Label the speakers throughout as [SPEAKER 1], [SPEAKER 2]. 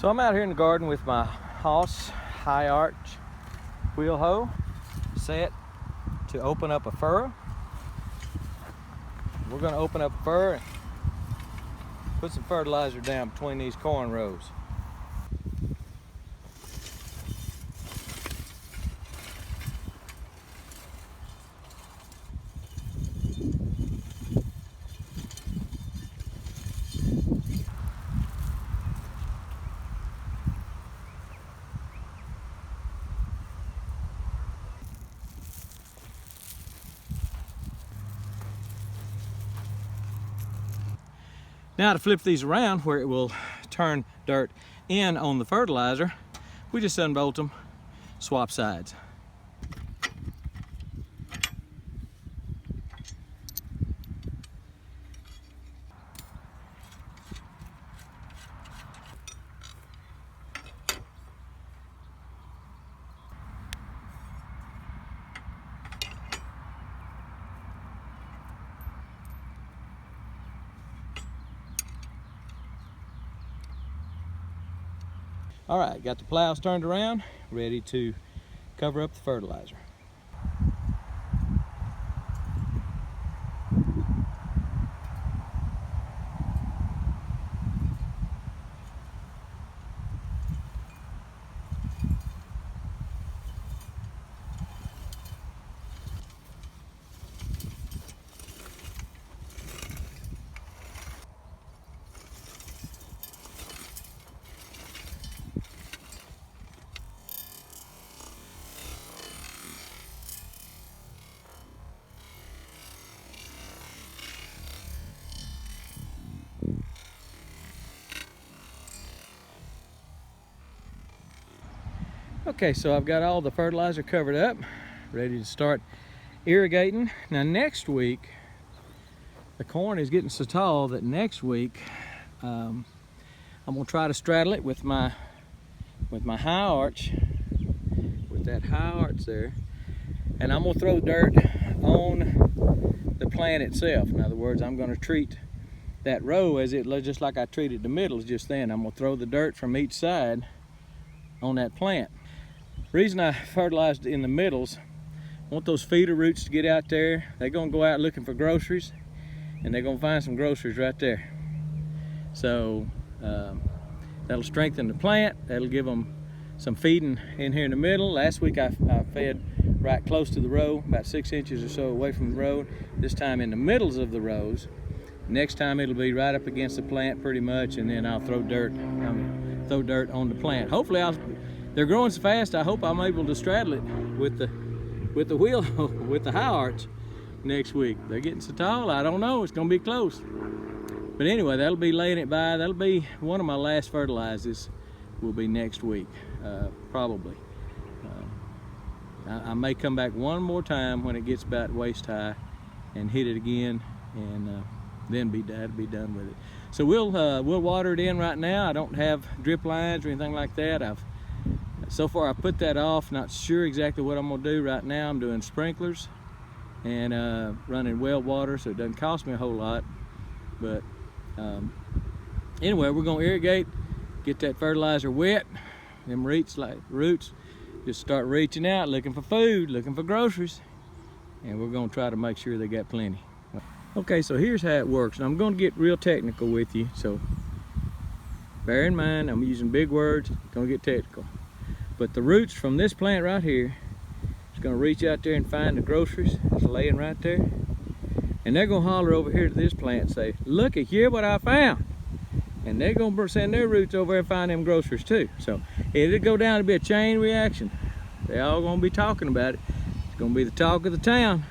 [SPEAKER 1] So I'm out here in the garden with my Hoss high arch wheel hoe set to open up a furrow. We're going to open up a furrow and put some fertilizer down between these corn rows. Now to flip these around where it will turn dirt in on the fertilizer, we just unbolt them, swap sides. All right, got the plows turned around, ready to cover up the fertilizer. Okay, so I've got all the fertilizer covered up, ready to start irrigating. Now next week, the corn is getting so tall that next week I'm gonna try to straddle it with my high arch, with that high arch there, and I'm gonna throw dirt on the plant itself. In other words, I'm gonna treat that row as it just like I treated the middles just then. I'm gonna throw the dirt from each side on that plant. Reason I fertilized in the middles, I want those feeder roots to get out there. They're gonna go out looking for groceries, and they're gonna find some groceries right there. So that'll strengthen the plant. That'll give them some feeding in here in the middle. Last week I fed right close to the row, about 6 inches or so away from the road. This time in the middles of the rows. Next time it'll be right up against the plant pretty much, and then I'll throw dirt on the plant. Hopefully they're growing so fast, I hope I'm able to straddle it with the wheel, with the high arch next week. They're getting so tall, I don't know, it's gonna be close. But anyway, that'll be laying it by. That'll be one of my last fertilizers, will be next week, probably. I may come back one more time when it gets about waist high and hit it again, and then that'll be done with it. So we'll water it in right now. I don't have drip lines or anything like that. So far I put that off, not sure exactly what I'm gonna do right now. I'm doing sprinklers and running well water, so it doesn't cost me a whole lot. But anyway, we're gonna irrigate, get that fertilizer wet. Them roots just start reaching out, looking for food, looking for groceries, and we're gonna try to make sure they got plenty. Okay, so here's how it works, and I'm gonna get real technical with you, so bear in mind I'm using big words, gonna get technical. But the roots from this plant right here is gonna reach out there and find the groceries that's laying right there. And they're gonna holler over here to this plant and say, "Looky here what I found." And they're gonna send their roots over and find them groceries too. So it'll go down to be a chain reaction. They're all gonna be talking about it. It's gonna be the talk of the town.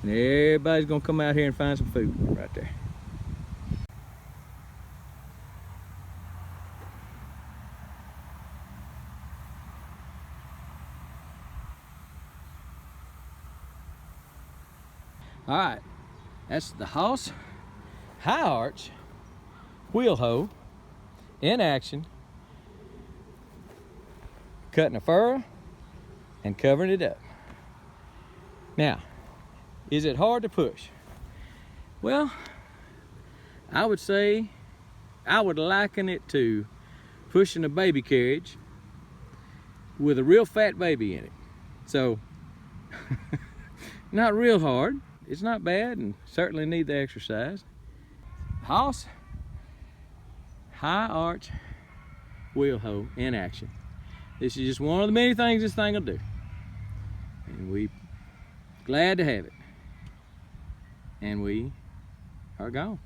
[SPEAKER 1] And everybody's gonna come out here and find some food right there. All right, that's the Hoss high arch wheel hoe in action, cutting a furrow and covering it up. Now, is it hard to push? Well, I would say I would liken it to pushing a baby carriage with a real fat baby in it. So, not real hard. It's not bad, and certainly need the exercise. Hoss High Arch Wheel Hoe in action. This is just one of the many things this thing will do. And we glad to have it. And we are gone.